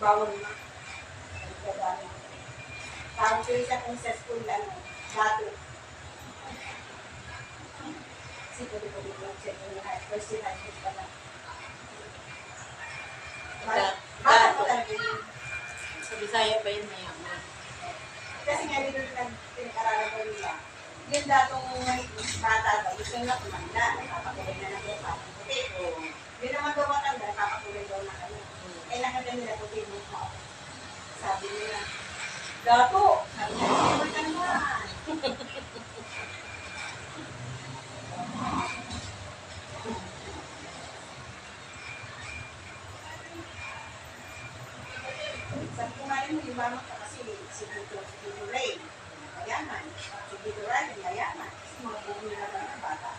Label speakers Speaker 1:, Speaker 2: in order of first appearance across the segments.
Speaker 1: bawal na. Parang ko isa kung sa school, dati. Kasi pwede ko check yung first year high school pa lang. Bata ko talaga yun.
Speaker 2: Sa Bisaya pa yun na.
Speaker 1: Kasi nga dito pinag-aralan ko nila. Yung datong bata daw, gusto nila kumanda, nakapakulay na ng lupa. Okay, yun naman daw matanda, nakapakulay daw na kami. Eh, nakaganda nila po din mo. Sabi nila, Dato! Sabi nila, "Siyempre ka naman." Sabi ko nga rin mo, yung mama ka kasi si Dito Ray, mayaman. Si Dito Ray, mayaman. Kasi mga buong nila lang ng bata.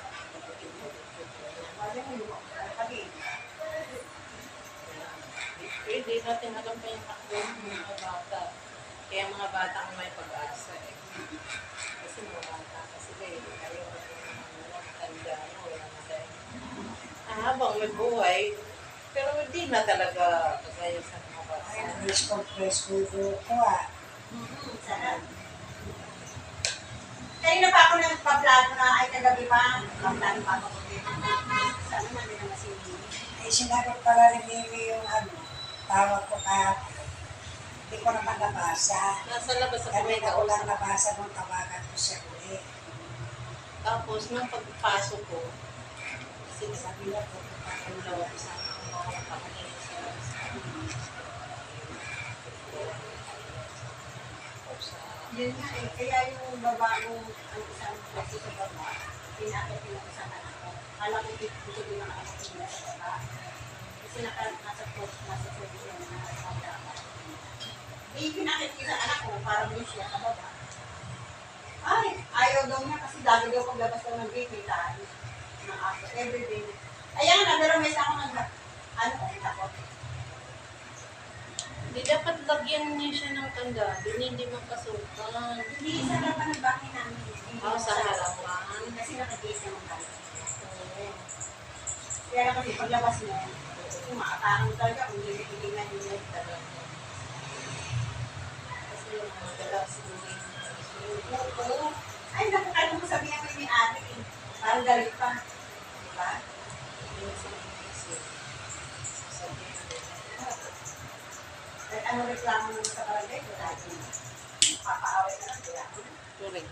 Speaker 1: Sabi mo yung kami.
Speaker 2: Hindi natin alam pa yung takbo ng mga bata. Kaya mga bata ang may pag-asa eh. Kasi mga bata kasi kayo ang tanda mo, wala na tayo. Habang may buhay, pero hindi na talaga kagaya sa mga bata.
Speaker 3: Preschool ko
Speaker 1: Sarap. Kanina pa ako nagpa-plano na ay kagabi pa. Nagpa-plano pa ako. Sana man din naman si
Speaker 3: Eh, sinagot pala ni Mimi yung tawag ko hindi ko naman nabasa.
Speaker 2: Nasa labas ako
Speaker 3: Kami
Speaker 2: may
Speaker 3: na ulang
Speaker 2: kausap.
Speaker 3: nabasa nung tawagan ko siya ulit.
Speaker 2: Tapos, nung pagpasok ko,
Speaker 3: Sabi niya po,
Speaker 2: ang lawa ko sa mga pakainin sa
Speaker 1: Yun nga eh, kaya yung babaeng ang isang kasi sa baba, pinakit yung isang anak ko. Kala ko gusto din ang anak ko nila sa baba. Kasi nasa post yun na sa baba. Eh, pinakit yung isang anak ko para doon siya sa baba. Ay, ayaw daw niya kasi dati daw paglabas daw ng gate, may tayo ng aso. Everyday. Ayan na, pero may isa ako takot.
Speaker 2: Hindi dapat lagyan niya siya ng tanda. Hindi magkasukan.
Speaker 1: Hindi isa lang pa ng bahay namin.
Speaker 2: Sa harapan.
Speaker 1: Kasi nakagate naman tayo. Kaya lang kasi paglabas mo, umaatang talaga kung hindi titignan yung light talaga.
Speaker 2: Kasi yung mga galak siguro
Speaker 1: Oo. Ay, nakakala mo sabihan mo yung ate eh. Parang galit pa. Diba?
Speaker 2: yung sinisip. Sasabihin nila.
Speaker 1: Kahit ano reklamo mo sa barangay, wala din. Papaaway na lang, wala mo.
Speaker 2: Correct.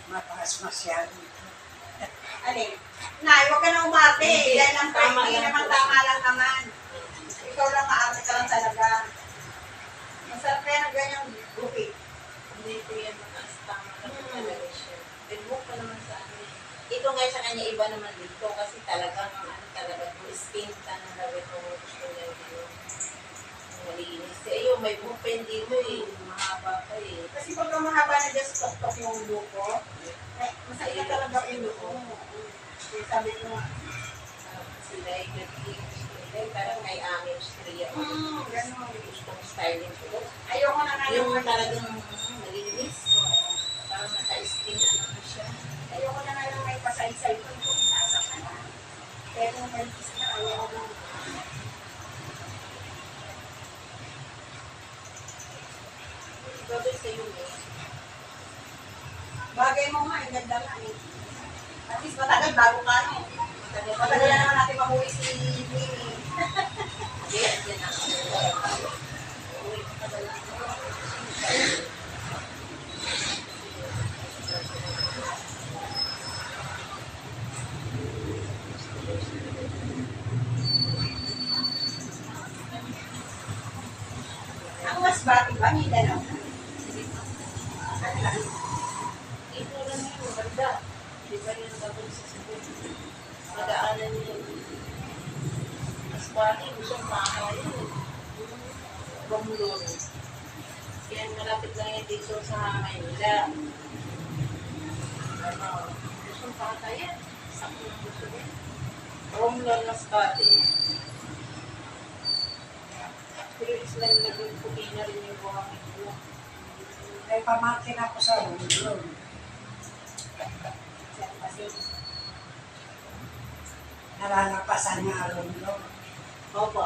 Speaker 3: mataas masyado.
Speaker 1: Alin? Nay, huwag ka na umarte. Yan lang pa.
Speaker 2: Tama
Speaker 1: Hindi
Speaker 2: lang
Speaker 1: naman
Speaker 2: po.
Speaker 1: tama lang naman. Ikaw lang maarte ka lang talaga. Masarap kaya ng ganyang grupi.
Speaker 2: Hindi ko yan mataas. Tama lang talaga siya. Pinbook pa naman sa amin. Ito nga sa kanya iba naman dito kasi talagang talaga kung skin tan na lawit ko gusto niya dito. Malinis. Eh yung may book pa hindi mo eh. Mahaba pa eh.
Speaker 1: Kasi pagka mahaba na just tok-tok yung buko, masakit na talaga yung buko mo. Kaya sabi ko nga,
Speaker 2: Sila ay nag-i-style. Parang may aming striya.
Speaker 1: gano'n.
Speaker 2: Gustong styling ko.
Speaker 1: Ayoko na nga
Speaker 2: Yung
Speaker 1: naman.
Speaker 2: talagang malinis. Parang naka-skin na naman siya.
Speaker 1: Ayoko na nga yung may pasay-say ko. Nasa ka na. Kaya kung maligis na, ayoko na.
Speaker 2: Bagay sa'yo eh.
Speaker 1: Bagay mo nga, ang ganda nga eh. At least matagal bago ka, no? Matagal na naman natin mahuli si Mimi.
Speaker 2: Hindi, yan na. Uy, matagal na.
Speaker 1: Ang mas bati ba, Mindanao?
Speaker 2: Ito lang yun, maganda. Di ba yun gagawin sa Cebu? Madaanan yun. Mas bati, gusto makawa yun. Bamulong. Kaya malapit lang yan dito sa Maynila. Ano, gusto pakatayan. Sakto ng gusto din. Romblon Masbate. Pero isla yung naging puti na rin yung buhangin ko.
Speaker 3: May pamangkin ako sa Rondon.
Speaker 1: Kasi,
Speaker 3: Nalalapasan niya Rondon.
Speaker 2: Opo.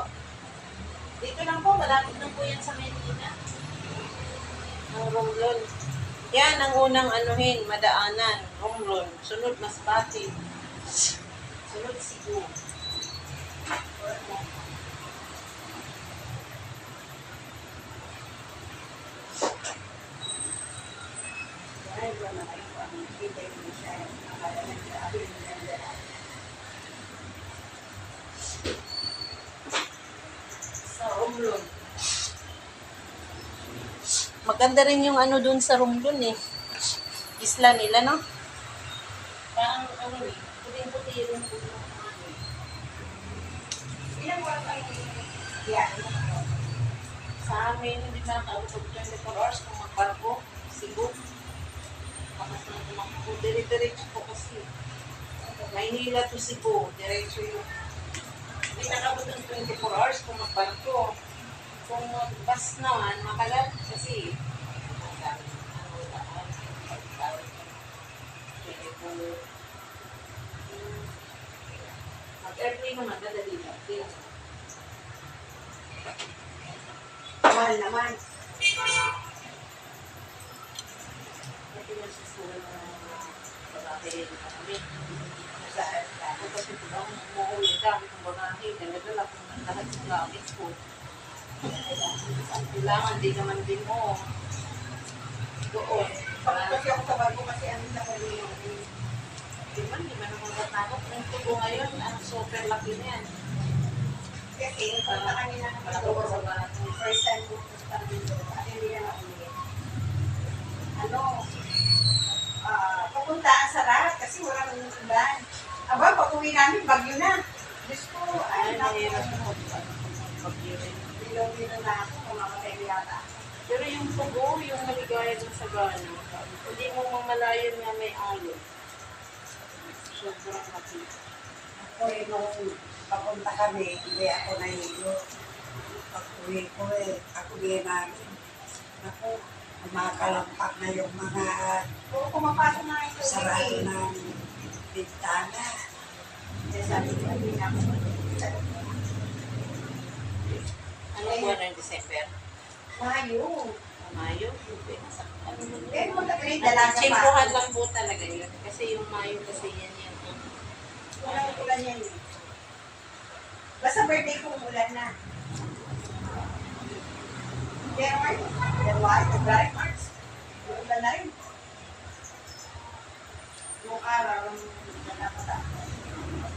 Speaker 2: Dito lang po, malapit lang po yan sa Medina. Ang Romblon. Yan ang unang anuhin, madaanan. Romblon. Sunod Masbate. Sunod Cebu.
Speaker 1: ay, wala kayo po ang nakita yung siya. Akala na siya, abin mo lang dyan.
Speaker 2: Sa Romblon. Maganda rin yung ano dun sa Romblon eh. Isla nila, no? Parang ano eh, puting-puti rin po yung ano eh.
Speaker 1: Ilang wala kayo yan?
Speaker 2: Sa amin, hindi na nakautot 24 hours kung magbarko, Cebu. Tapos na tumakbo, dire-diretso po kasi. Maynila to Cebu, diretso yung. Hindi nakabot ng 24 hours kung magbarko. Kung bus naman, makalat kasi. Mag-airplane naman, dadali lang.
Speaker 1: Mahal naman.
Speaker 2: Kasi nasusulan na babae na kami. Tapos ito lang, umuwi dami ng babae. Dala-dala ko ng lahat ng gamit ko. Kailangan din naman din mo. Doon.
Speaker 1: Kasi ako sa bago kasi ang nakalino.
Speaker 2: Di man naman matakot. Yung tubo ngayon, ang super laki na yan.
Speaker 1: Kasi punta kami na
Speaker 2: Malako sa bahay.
Speaker 1: first time ko punta dito. At hindi na nakuli. Ano, papunta ang sarap kasi wala nang ulan. Aba, pag-uwi namin, bagyo na. Diyos ko,
Speaker 2: Ay,
Speaker 1: ay,
Speaker 2: mahirap
Speaker 1: naku.
Speaker 2: na pag-irin.
Speaker 1: Bilo-bilo na ako, mamamatay ko yata.
Speaker 2: Pero yung tubo, yung maligaya ng sagana, hindi mo mamalayan na may alon. Sobrang laki.
Speaker 3: Ako nung papunta kami, hindi ako nahilo. Pag-uwi ko ako din namin. Ako, kumakalampak na yung mga
Speaker 1: Oo, pumapasok na ito.
Speaker 3: sarado ng bintana.
Speaker 1: Kaya sabi ko, hindi na ako.
Speaker 2: Ano buwan ng December?
Speaker 1: Mayo.
Speaker 2: Mayo? Hindi. Ano mo?
Speaker 1: Pero magkakalit, dalaga pa.
Speaker 2: Tsimpuhan lang po talaga yun. Kasi yung Mayo kasi yan yan.
Speaker 1: Walang ulan yan. Basta birthday ko, ulan na. January, February, March. Ulan na rin. Yung araw, yung napata.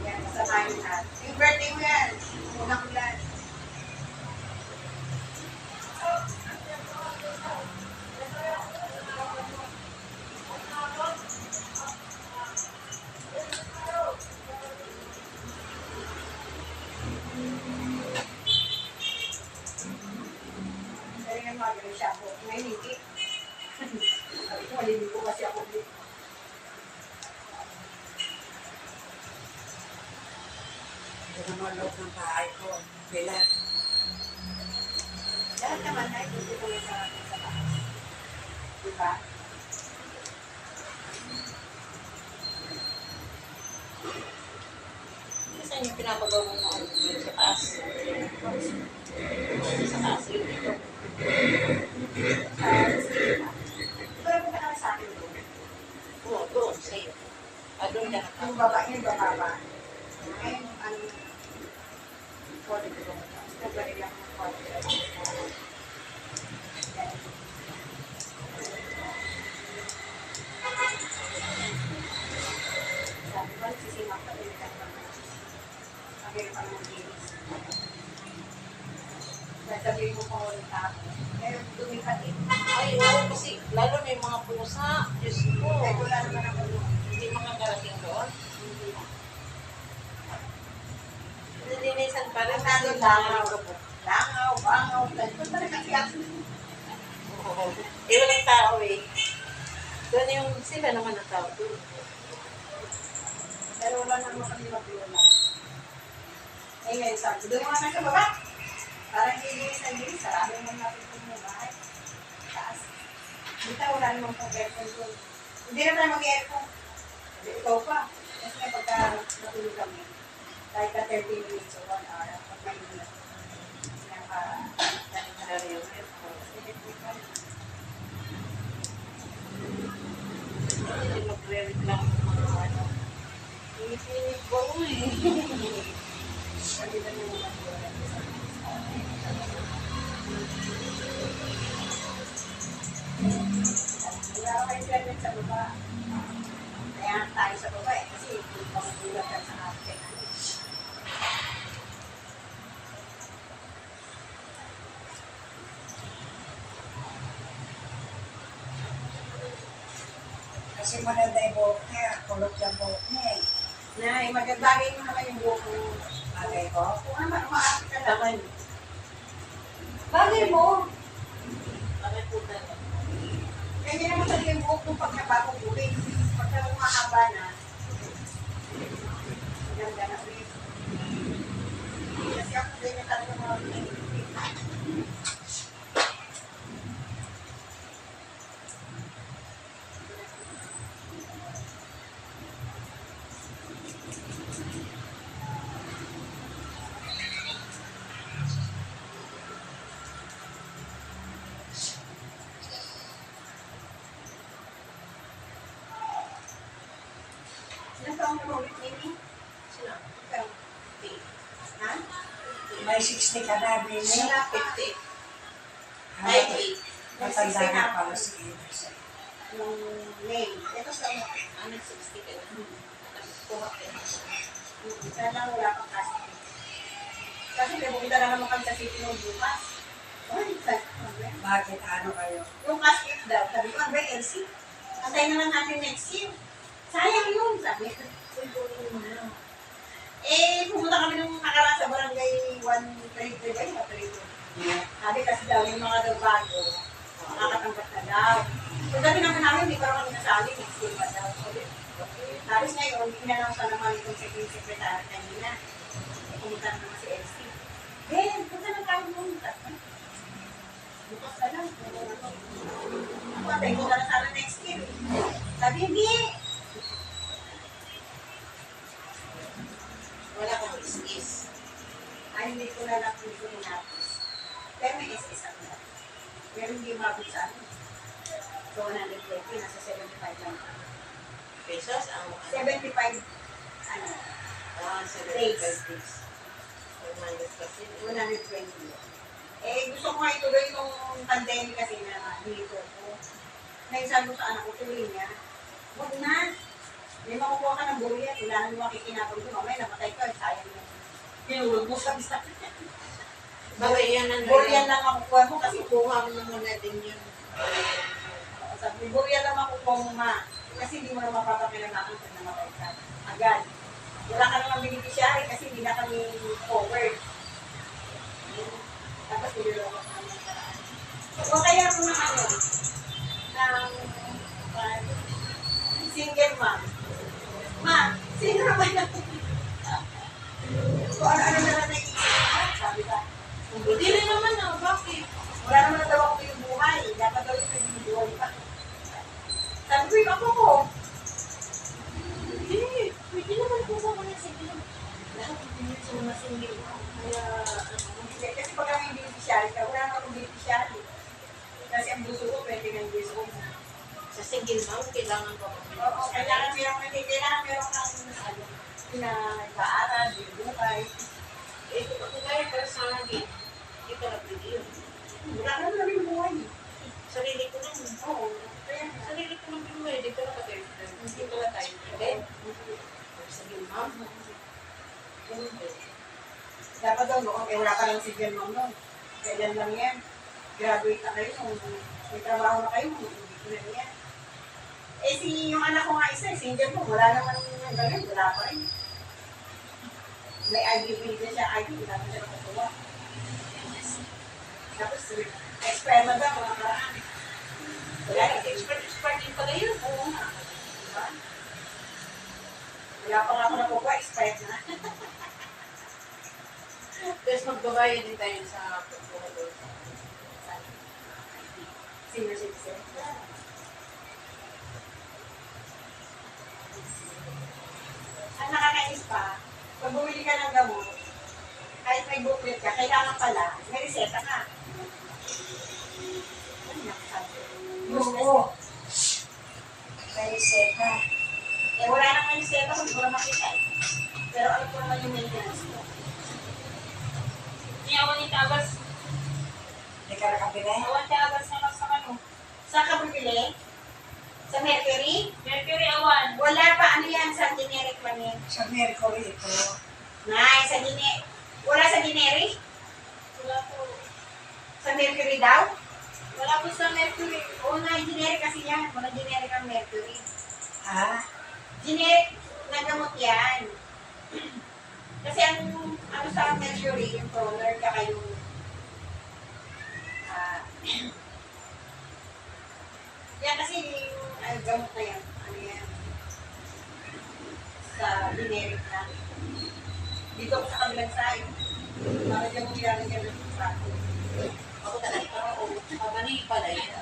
Speaker 1: Yan, sa Mayo na. Yung birthday mo yan, unang ulan. Dahil nga magaling siya ako. Ngayon hindi. Sabi ko, malibig ko kasi ako dito.
Speaker 3: Ito naman loob ng bahay ko. Bilat.
Speaker 1: Lahat naman ay dito ko sa taas. Diba?
Speaker 2: Kasi yung pinapagawa mo ano yun sa taas. Sa taas yun dito.
Speaker 1: Pero kung ka sa akin doon.
Speaker 2: Oo, doon sa'yo. Doon ka na.
Speaker 1: Yung baba niya, baba. Ngayon, ang 40 kilometers. Nagari lang ng 40 kilometers. Sabi ko, sisimak pa rin ka naman. Sabi pa ng ginis. Sasabihin mo pa ulit ako. Pero tumipat eh.
Speaker 2: Ay, oo, kasi lalo may mga pusa. Diyos ko.
Speaker 1: Kahit wala naman ako doon.
Speaker 2: Hindi mga karating doon.
Speaker 1: Hindi na.
Speaker 2: Nilinisan pa rin.
Speaker 1: Ang nandun langaw. Langaw, bangaw. Ganito talaga kaya.
Speaker 2: Oo. Eh, walang tao eh. Doon yung sila naman ang tao doon.
Speaker 1: Pero wala naman kami mag-iwala. Eh, ngayon sabi ko, doon naman sa baba. Parang giginis na ginis. Sarado mo natin kung mo bahay. Taas. Dito wala naman pong aircon doon. Hindi na tayo mag-aircon. Hindi, ikaw pa. Kasi nga pagka natulog kami, kahit ka 30 minutes o 1 hour, pag may minutes,
Speaker 2: Lalo yung aircon. Hindi magre-reklamo ng mga ano. Init-init ko eh.
Speaker 1: Sabi na naman ako. Wala ako internet sa baba. Kaya tayo sa baba eh. Kasi kung magugulat ka sa atin.
Speaker 3: Kasi maganda yung buhok niya, kulot yung buhok niya eh.
Speaker 1: Nay, magandagay mo naman yung buhok mo.
Speaker 3: Bagay ko.
Speaker 1: Kung naman, umaakit ka lang.
Speaker 2: Bakit?
Speaker 1: Bagay mo.
Speaker 2: Bakit po talaga?
Speaker 1: Ganyan naman talaga yung buhok mo pag nabagong buhay. Pagka umahaba na, maganda na ulit. Kasi ako ganyan talaga mga Ilang taong na ulit, Mimi?
Speaker 2: Sila?
Speaker 1: Ikaw? Ha?
Speaker 3: May 60 ka na, Bini.
Speaker 1: Wala pa.
Speaker 2: 50.
Speaker 3: Ah,
Speaker 2: 98.
Speaker 3: matanda na pala si Ines.
Speaker 1: Nung May. Ito sa mga.
Speaker 2: Ano, 60 ka na. Kuha ka na.
Speaker 1: Sana wala pang casting. Kasi pumunta na naman kami sa city nung bukas. Ay,
Speaker 3: Bakit ano kayo?
Speaker 1: yung casting daw, sabi ko, ano ba, LC? Antay na lang natin next year. Sayang yun, sabi ko. Eh, pumunta kami nung nakaraan sa barangay 133 ba yung 133? Sabi kasi daw yung mga daw bago, makakatanggap na daw. So, dati naman namin, hindi pa rin kami nasali, next year pa daw. Tapos ngayon, in-announce na naman itong secretary kanina. Eh, pumunta na naman si LC. Ben, punta na tayo pumunta. Bukas na lang. Ako, atay ko na sana next year. Sabi, hindi.
Speaker 2: Wala kang is-is.
Speaker 1: Ay, hindi ko na lang kung hinapos. Pero may SS ako na. Pero hindi mabot sa ano. So, 120, nasa 75 lang.
Speaker 2: Pesos ang
Speaker 1: 75, ano,
Speaker 2: 75 days. 100 kasi.
Speaker 1: 120. Eh, gusto ko nga ituloy itong pandemic kasi na dito ko. Ngayon sabi ko sa anak ko, tuloy niya. Huwag na. May makukuha ka ng buryat. Wala nang makikinapon ko. Mamaya namatay ka. Sayang mo. Pinulog mo sabi sa akin.
Speaker 2: Bagay yan ang
Speaker 1: Buryat lang makukuha mo kasi
Speaker 2: kuha mo na muna din yun.
Speaker 1: sabi, buryat lang makukuha mo ma. Kasi hindi mo na mapapakilamakan kung namatay ka. Agad. Wala ka naman beneficiary kasi hindi na kami covered. Tapos niloloko ka naman karaan. O kaya mo na ano, ng single mom. Ma, sino naman na kung ano-ano na lang naisip mo, sabi ka.
Speaker 2: Hindi rin naman na, bakit?
Speaker 1: Wala naman na daw ako yung buhay. Dapat daw yung buhay pa. Sabi ko yung ako ko.
Speaker 2: Hindi, pwede naman po sa mga single. Lahat hindi sa mga single. Kaya,
Speaker 1: Kasi pag kami beneficiary ka, wala naman akong beneficiary. Kasi ang gusto ko, 29 years old na.
Speaker 2: sa single mom, kailangan ko
Speaker 1: Oo, kailangan meron kang ano, pinag-aaral, buhay.
Speaker 2: Eh, kung kaya para sa akin, hindi ka na pwede yun.
Speaker 1: Wala ka naman namin buhay.
Speaker 2: Sarili ko lang.
Speaker 1: Oo. Kaya,
Speaker 2: Sarili ko lang yung hindi ko na patay. Hindi ko na tayo. Hindi. Single mom. Ganun din.
Speaker 1: dapat daw noon, eh wala ka lang single mom noon. Kailan lang yan. Graduate na kayo, may trabaho na kayo, hindi ko na yan. Eh si yung anak ko nga isa, single mom, wala naman yung ganun, wala pa rin. May IDB din siya, IDB, wala pa siya nakatuwa. Tapos, expert na daw, mga karaan.
Speaker 2: Wala, expert din pala yun.
Speaker 1: Oo nga. Diba? Wala pa nga ako nakukuha, expert na.
Speaker 2: Tapos magbabayad din tayo sa pagbuhalod.
Speaker 1: Senior citizen. Ang nakakainis pa, pag bumili ka ng gamot, kahit may booklet ka, kailangan pala, may reseta ka. Ano nakasabi?
Speaker 3: Oo. May reseta.
Speaker 1: Eh, wala namang reseta kung di ko na makita eh. Pero alam ko naman yung maintenance ko.
Speaker 4: Niyawan ni Tabas.
Speaker 3: Hindi ka nakabili?
Speaker 4: Awan Tabas na lang sa kano.
Speaker 1: Saan ka bibili? Sa Mercury?
Speaker 4: Mercury awan.
Speaker 1: Wala pa, ano yan, sa generic lang yan.
Speaker 3: Sa Mercury ito.
Speaker 1: Nay, sa generic. Wala sa generic?
Speaker 4: Wala po.
Speaker 1: Sa Mercury daw?
Speaker 4: Wala po sa Mercury.
Speaker 1: Oo na, generic kasi yan. Wala generic ang Mercury.
Speaker 3: Ha?
Speaker 1: Generic na gamot yan. Kasi ang ano sa Mercury, yung toner, kaka yung yan kasi yung gamot na yan. Ano yan? Sa generic na. Dito ako sa kabilang side. Para dyan mo nilalagyan ng trato.
Speaker 2: Ako talaga, oo. Mani pala yun.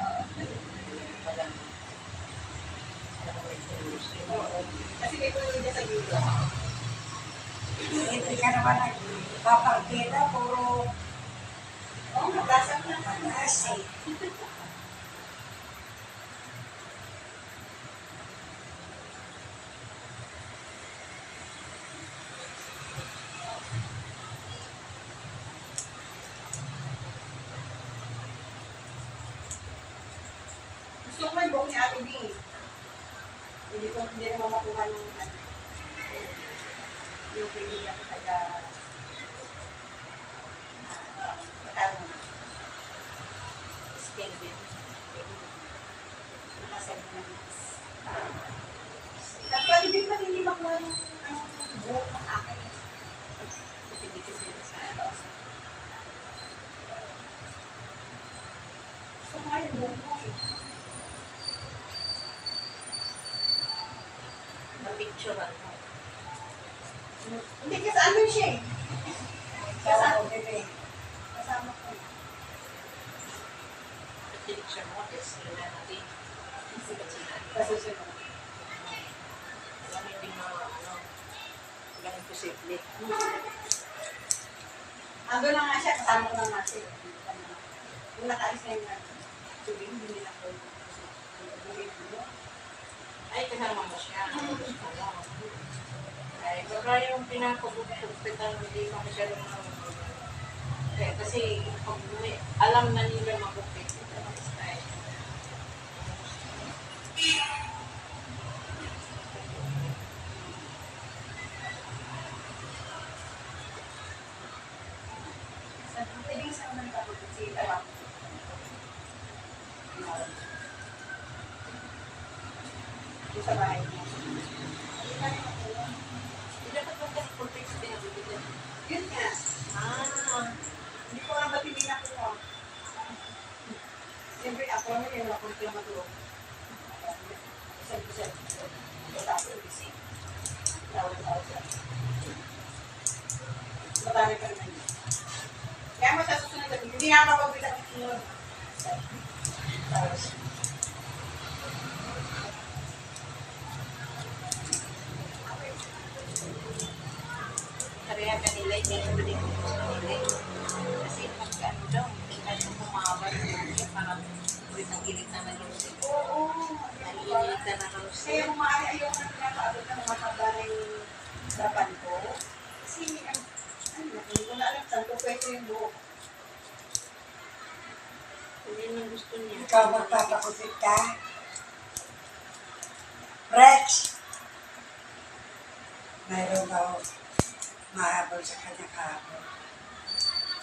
Speaker 2: Pala.
Speaker 1: Kasi may puno dyan sa gilid.
Speaker 3: Hindi ka naman nagpapagkita, puro
Speaker 1: Oo, naglasap na.
Speaker 3: mataas eh.
Speaker 1: Gusto ko may buhok ni Ate B. Hindi naman makuha ng yung pinili ako taga Batangas.
Speaker 2: Skin din.
Speaker 1: Nakasabi na mas. Pwede din pa hindi makuha yung buhok ng akin.
Speaker 2: Hindi kasi sa
Speaker 1: Gusto ko nga yung buhok mo eh.
Speaker 2: na-picturean mo.
Speaker 1: Hindi kasi ano siya eh.
Speaker 3: Ikaw, bebe.
Speaker 1: Kasama ko.
Speaker 2: Picture mo, kasi na natin. Kasi ba sinabi?
Speaker 1: Kasusunod.
Speaker 2: Alam hindi na, ano, walang imposible.
Speaker 1: Ando na nga siya, kasama ko na nga siya. Kung nakaalis na yung tubig, hindi nila ko.
Speaker 2: Ay, kasama mo siya. Ano? Ay, baka yung pinapagpupitan, hindi mo masyadong kaya kasi pag alam na nila magupit, ito ang style.
Speaker 1: Pwede sa mga nakapagod si Tawag. Yung sa bahay niya.
Speaker 2: Hindi dapat mo kasi perfect sa pinabubitan.
Speaker 1: Yun nga. Hindi ko nga ba't hindi nakuha. Siyempre ako naman yung ako yung matulog. Isang. Tapos busy. Tawag siya. Matami pa naman yun. Kaya mo sa susunod, hindi na mapagbilang ang sunod. Tapos,
Speaker 2: Kaya kanila, hindi ko din kanila. Kasi pag ano daw, tingnan mo kumawal yung parang ulit ang gilit na nalusip.
Speaker 1: oo.
Speaker 2: Naiinitan na
Speaker 1: Kaya
Speaker 2: nalusip.
Speaker 1: kung maaari ayaw na pinapaabot ng mga taba na yung dapan ko. Kasi, hindi ko na alam saan ko pwede yung buhok.
Speaker 2: Hindi man gusto niya.
Speaker 3: Ikaw magpapakupit ka? Rex! Mayroon daw mahabol sa kanya kahapon.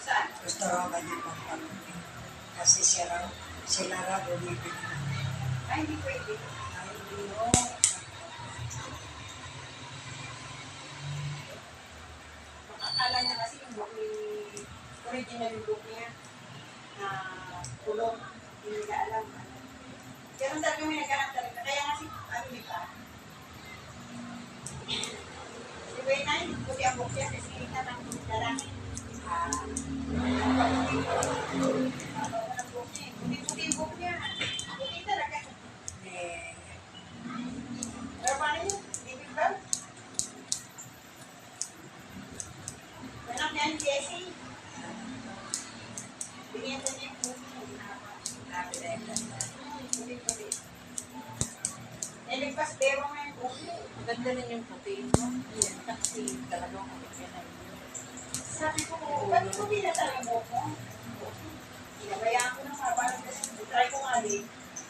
Speaker 1: Saan?
Speaker 3: Gusto raw ba niya magpapakupit? Kasi sila raw bumibili.
Speaker 1: Ay, hindi pwede.
Speaker 3: Ay, hindi mo.
Speaker 1: Akala niya kasi yung buhok ni original yung buhok niya na kulong. Hindi niya alam. Ganun talaga may nagkaroon talaga. Kaya nga si, di ba? Si Benay, puti ang buhok niya kasi kita ng lalaki. Jessie. Bigyan ko niya yung puti.
Speaker 3: Sabi na yung ganda.
Speaker 1: Puti. Eh, nagpaspero nga yung puti.
Speaker 2: Maganda rin yung puti, no? Yan, kasi talagang yan ay
Speaker 1: Sabi ko, ba't puti na talaga buhok mo? Pinabayaan ko na nga, parang kasi try ko nga din.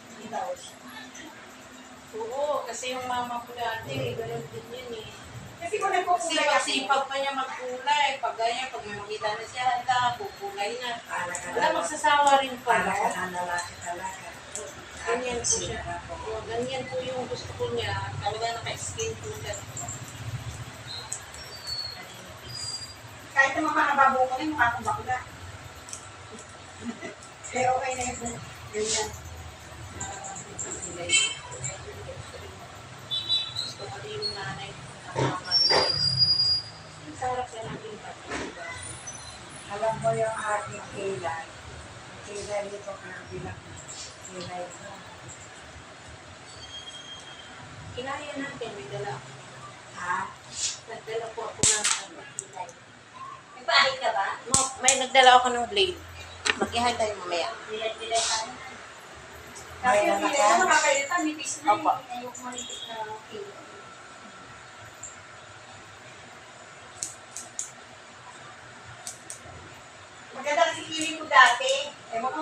Speaker 1: Hindi daw siya.
Speaker 2: Oo, kasi yung mama ko dati, ganun din yun eh.
Speaker 1: Kasi kung
Speaker 2: Kasi
Speaker 1: nagpukulay ako,
Speaker 2: masipag pa niya magkulay. Pag ganyan, pag may makita na siya, handa, pukulay na.
Speaker 3: Para ka
Speaker 2: Wala,
Speaker 3: na.
Speaker 2: magsasawa rin pa,
Speaker 3: Para ka
Speaker 2: no?
Speaker 3: na lalaki talaga.
Speaker 2: Ganyan po siya. Oo, ganyan po yung gusto ko niya. Talaga naka-skin po siya.
Speaker 1: kahit naman makababo ko rin, mukha kong bakla. Kaya okay na yun. Ganyan.
Speaker 2: Gusto ko din yung nanay ko na nakakalimutan. Sarap ka natin pati.
Speaker 3: Alam mo yung aking kilay. Kilay nito kaya bilang kilay ko.
Speaker 2: Kinaya natin, may dala ako.
Speaker 3: Ha?
Speaker 2: Nagdala po ako ng kilay.
Speaker 1: Nagpahit ka ba?
Speaker 2: May nagdala ako ng blade. Mag-ihay tayo mamaya.
Speaker 1: Dilay tayo. Kasi
Speaker 3: May
Speaker 1: yung
Speaker 3: lalaki.
Speaker 1: dilay ko makakalitan, nipis na
Speaker 2: Opo.
Speaker 1: eh. Ayoko manipis na kilo. Maganda kasi kiling ko dati. Ewan ko,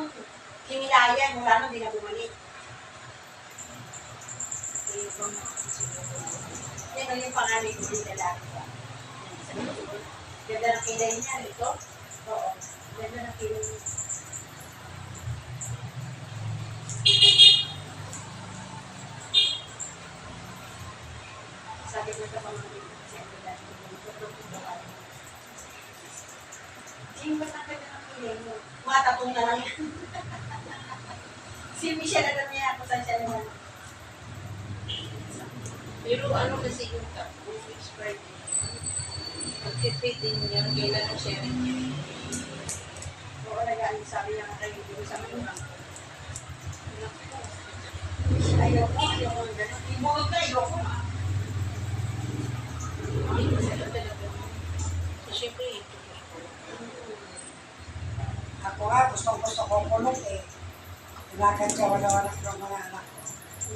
Speaker 1: kinilayan, wala nang di na bumalik. Yan yung pangalan ko din lalaki ko. Ganda ng kilay niya, ito? Oo. Ganda ng kilay niya. Sabi ko sa pamangkin ko, kasi ang ganda ng kilay niya. Sino ba ang ganda ng kilay mo? Mga tatong na lang yan. Si Michelle na niya ako saan siya naman.
Speaker 2: Pero ano kasi yung cup, kung expired din. Pag-fit din niya, kailangan sharing niya.
Speaker 1: Oo, nag-ano sabi niya nga tayo dito sa manugang.
Speaker 2: Naku.
Speaker 1: Ayoko, gano'n. Ibulog na, ayoko.
Speaker 2: Hindi ko sila talaga. So, syempre, ito.
Speaker 3: Ako nga, gusto ko kulong eh. Kinakatsawa-lawanak ng mga anak ko.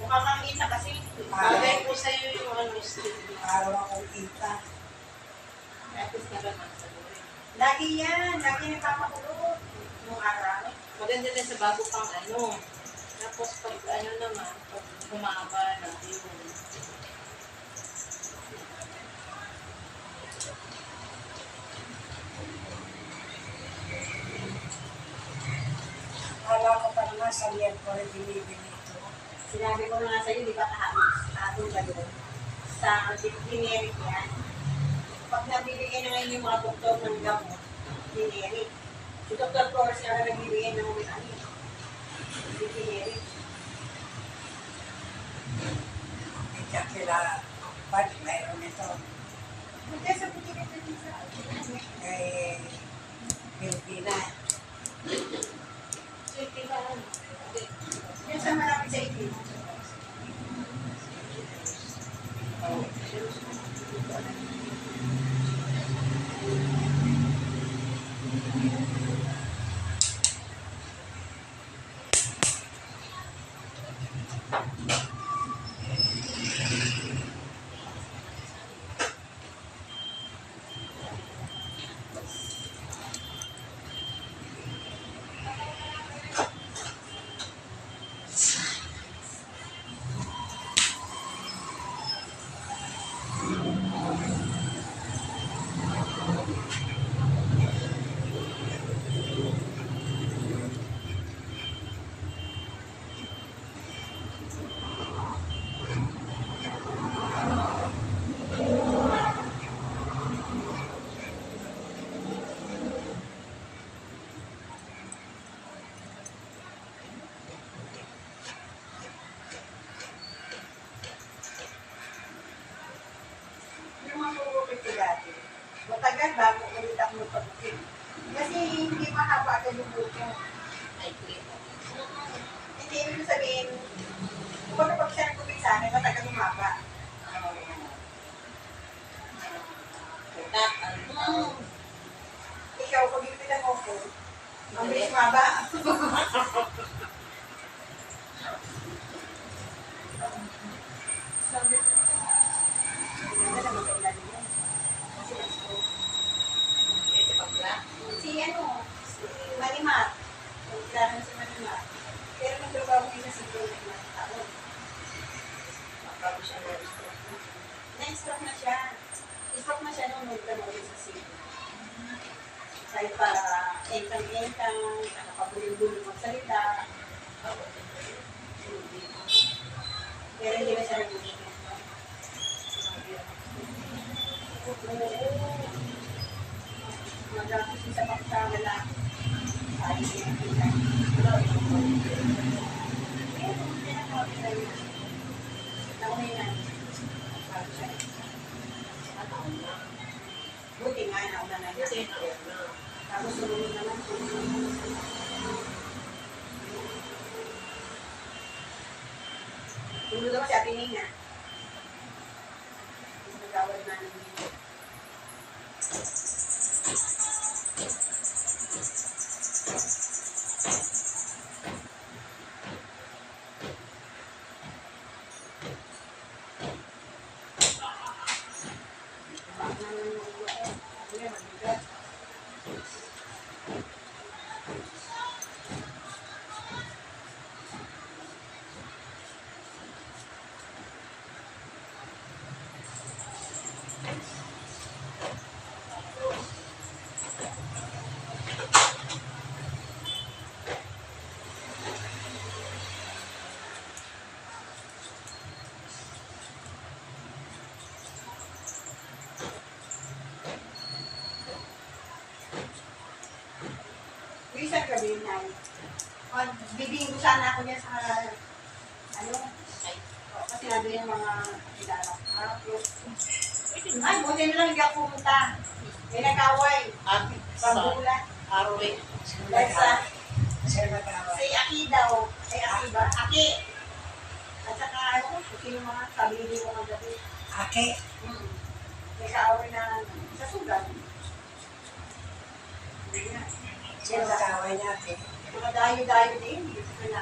Speaker 1: Mukha kang kita kasi.
Speaker 2: Bagay po sa'yo yung ano, street.
Speaker 3: Araw akong kita.
Speaker 2: Tapos naman sa buhay.
Speaker 1: Lagi yan. Lagi nagpapakulog. Nung araw.
Speaker 2: Maganda na sa bago pang ano. Tapos pag ano naman, pag humaba na yun.
Speaker 3: Kala ko pa naman sa liyan ko rin binibili ito.
Speaker 1: Sinabi ko na nga sa'yo, di ba kahapon ka doon? Sa generic yan. Pag nabibigyan na ngayon yung mga doktor ng gamot, generic. Si Dr. Flores na nagbibigay ng mga ano. Generic.
Speaker 3: Hindi ka kila, ba't mayroon ito?
Speaker 1: Hindi sa puti-puti din sa
Speaker 3: Kay Pilipinas.
Speaker 2: So, kailangan.
Speaker 1: Yan sa malapit sa itin. Yung mga pupukit ko dati, matagal bago ulit ako magpapukit. Kasi hindi mahaba agad yung buhok ko.
Speaker 2: Ay, clean.
Speaker 1: Hindi ibig sabihin, kung pag siya nagpupit sa akin, matagal humaba.
Speaker 2: Putak, ano.
Speaker 3: Ikaw, pag ipitan mo ko, ang bilis maba.
Speaker 1: Sabi ko, ganda naman kay Lalo yan. Kasi na-stroke.
Speaker 2: Eh, si Pagla.
Speaker 1: Si ano, si Marimar. Kung kilala mo si Marimar. Pero nagtrabaho niya sa siguro na ilang taon.
Speaker 2: Bago siya na-stroke.
Speaker 1: Na-stroke na siya. Stroke na siya nung nagtrabaho sa siguro. Kahit para entang-entang, nakapagulong-gulong magsalita. Pero hindi na siya nag-uwi. Mag-rapos siya sa pagkawala. Sabi niya yung kita. Pero, hindi na kawag na yun. Naunay na. Sabi siya. Buti nga, nauna na
Speaker 2: Kasi
Speaker 1: yun.
Speaker 2: na.
Speaker 1: Tapos sumunod naman. Sumunod naman si Ate Nina. Nagawad na ng dito. Isang gabi na bibinggo sana ako niya sa ano, kasi nandun yung mga kilala. Ay, buti na lang hindi ako pumunta. May nag-away. Pambulan.
Speaker 2: Arway.
Speaker 1: Dahil sa
Speaker 3: Sir Magawa.
Speaker 1: si Aki daw. Ay, Aki ba? Aki. At saka ano, kung sino mga kabili mo ang gabi.
Speaker 3: Ake,
Speaker 1: May kaaway na sa sugat. Hindi nga.
Speaker 3: sir Magawa niya, ate.
Speaker 1: Mga dayo-dayo din. Hindi ko na.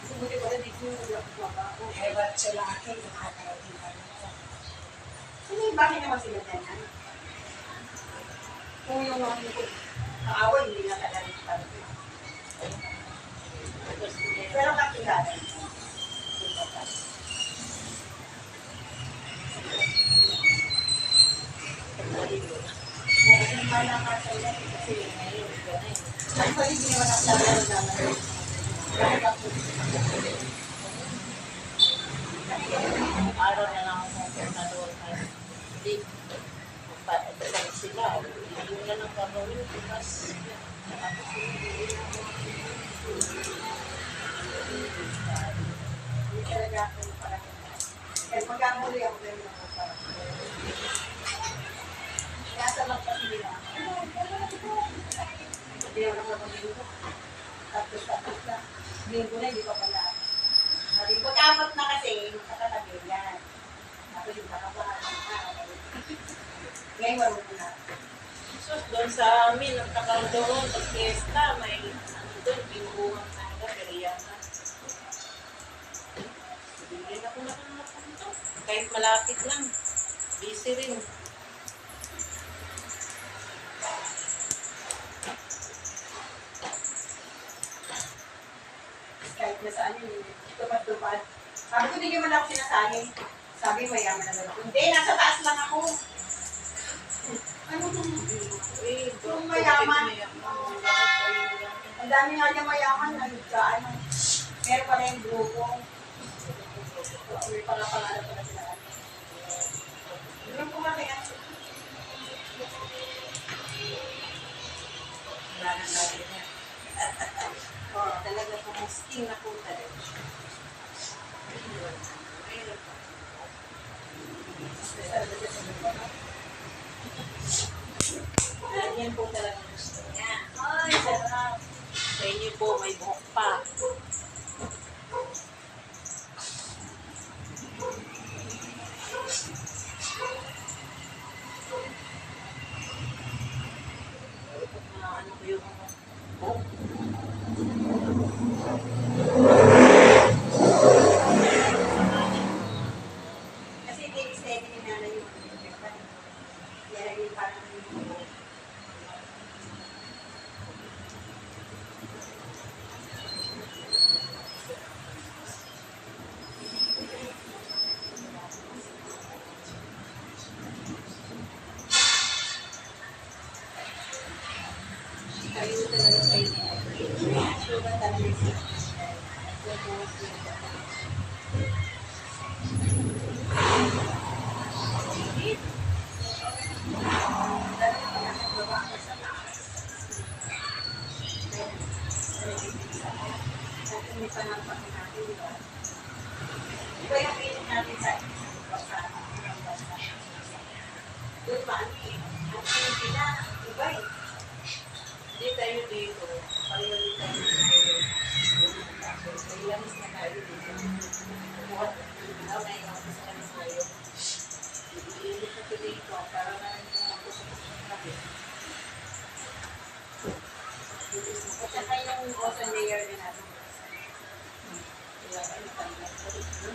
Speaker 1: Subuti ko rin dito yung ako.
Speaker 3: Hebat sila ake, nakakarating ka nito.
Speaker 1: Hindi, bakit naman sila ganyan? Kung yung mga kaaway, hindi na kagalit pa rin. Pero kakilala. Kasi wala ka sa iyo, kasi ngayon, ganun. Ay, pwede hindi naman ako sabi ng naman. Kahit ako.
Speaker 2: Araw na lang ako pumunta doon. Hindi. Magpapasal sila. Hindi na lang gagawin. Tapos,
Speaker 1: Hindi talaga ako yung parang. Kaya pagkamuli ako ganun ako parang. Nasa lang kasi nila. Hindi ako nakapag-linggo. Tapos na. Linggo na, hindi pa pala. Sabi, pag-apat na kasi, magkakatabi yan. Tapos yung kakabahan na. Ngayon, marunong na.
Speaker 2: so, doon sa amin, nagtakaroon doon, pag fiesta, may ano doon, binubuhan na agad, periana. Bigyan ako na kung napunta. Kahit malapit lang. Busy rin.
Speaker 1: Kahit na saan yun, tupad-tupad. Sabi ko, hindi naman ako sinasabi. Sabi, mayaman na lang. Hindi, nasa taas lang ako. Ano kung
Speaker 2: Eh,
Speaker 1: Yung mayaman.
Speaker 2: Mayaman.
Speaker 1: ang dami nga niya mayaman, ano, meron pala yung grupo. May pangalan pala sila. Yung kumaki ang
Speaker 3: Wala nang lagi niya.
Speaker 1: oh, talaga kung sting na po talaga. Yan po talaga gusto niya. Ay, sarap.
Speaker 2: Sa inyo po, may buhok pa. yung book.
Speaker 1: Kasi hindi steady ni nanay yung kaya yung parang
Speaker 2: Kayo talaga kayo ni
Speaker 1: suga talaga siya. Hindi pa napakin natin, di ba? Iba yung pilit natin sa doon ba, ang pilit na, iba eh.
Speaker 2: Hindi tayo dito. Pareho din tayo dito. May langis na tayo dito. Buhat na ngayon ako sa langis tayo. Iilit na ko dito para na rin kung magkusapos ng kape.
Speaker 1: At saka yung ozone layer din natin.
Speaker 2: Kaya ay matanggal ko dito.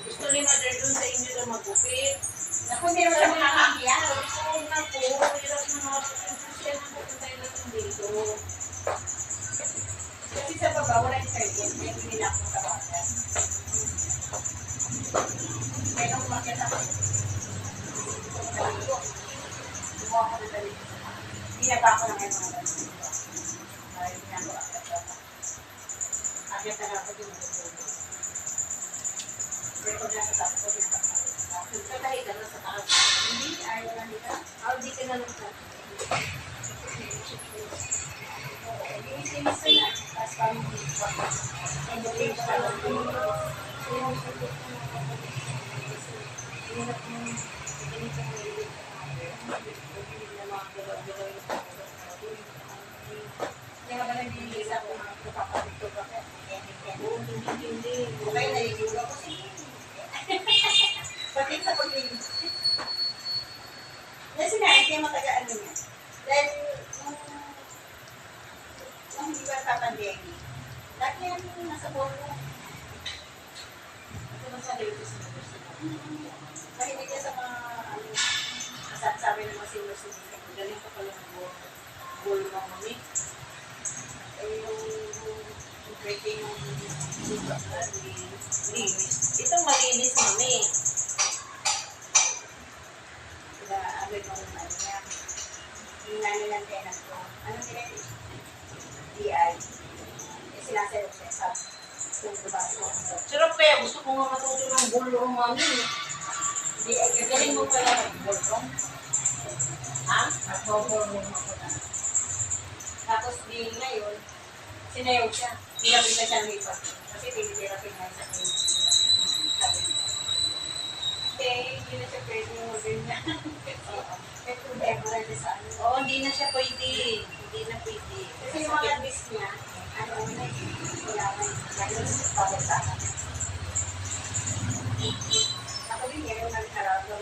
Speaker 2: Gusto ni Mother doon sa inyo na magupit.
Speaker 1: Naku, hindi naman siya makakakiyan.
Speaker 2: Oo na po. Hirap na makapagpapasya na pupunta natin dito.
Speaker 1: Kasi sa baba, wala yung surgeon. Kaya hindi nila ako tawagan. Kaya nung umakyat ako, gumawa ko na dali. Ginaba ko lang yung mga dali. Dahil hindi ako akyat. Akyat na lang ako yung matutulog. Pero pag nasa taas ko, pinatakot ko.
Speaker 2: Katahi ka na sa taas.
Speaker 1: Hindi, ayaw lang dito.
Speaker 2: Di ka na lang sa
Speaker 1: Linis-linis ko na. Tapos parang educate pa lang. Hindi ka ba nagbibigay sa kung kapatid ko ba?
Speaker 2: hindi.
Speaker 1: Okay, naliligo ako. Pati sa paglilis. Kasi sinabi niya matagaan niya. Dahil nung hindi ba sa pandemic, lagi yan nasa bolo.
Speaker 2: Ito na sa latest na gusto mo.
Speaker 1: Mahinig ka sa mga sabi ng mga senior citizen.
Speaker 2: Galing ka pala ng ball mo, mami.
Speaker 1: Yung breaking yung
Speaker 2: Linis. Ito malinis, mami.
Speaker 1: sila agad ng ano niya. Yung nanay ng tenant ko. Ano nila yun? DI. Sinasayo siya sa kung diba ko.
Speaker 2: Sarap kaya gusto ko nga matuto ng ball mami.
Speaker 1: DI kasi
Speaker 2: Galing mo pala ng ball
Speaker 1: ha? Nagbo-borrowing ako na. Tapos di ngayon, sinayaw siya. Pinapita siya ng iba. Kasi tinitherapy nga sa akin. Sabi niya. Hindi na siya pwede yung order niya. May problema rin sa ano.
Speaker 2: Oo, hindi na siya pwede. Hindi na pwede.
Speaker 1: Kasi yung mga bis niya, ano na, wala na yung lagos para sa akin. Ako din ngayon nagkaroon ako.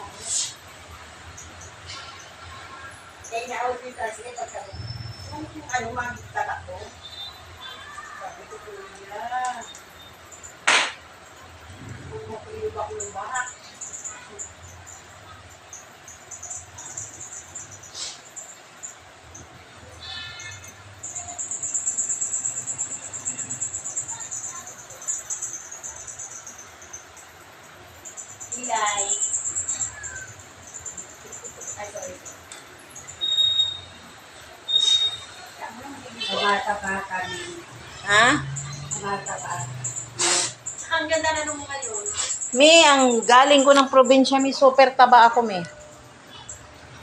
Speaker 1: Kaya ina-out yung kasi pagkaroon. Kung ano magtatakbo, sabi ko po nila, kung makulubak-lubak, Ilay. Ay, sorry.
Speaker 3: Bata pa kami.
Speaker 2: Ha?
Speaker 3: Bata pa.
Speaker 1: Saka ang ganda na nung ngayon.
Speaker 2: Ang galing ko ng probinsya, super taba ako,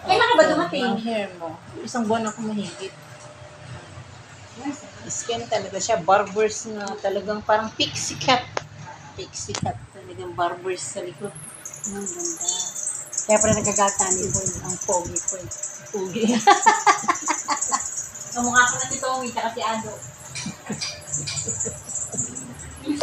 Speaker 1: Kailan ka ba dumating?
Speaker 2: Ang hair mo. Isang buwan ako mahigit. Skin talaga siya. Barbers na talagang parang pixie cat. Pixie cat. Talagang barbers sa likod.
Speaker 3: Ang ganda. Kaya pala nagagata ni Paul. Ang pogi ko.
Speaker 2: Pugi.
Speaker 1: Kamukha ko na si Tommy, tsaka si Ando.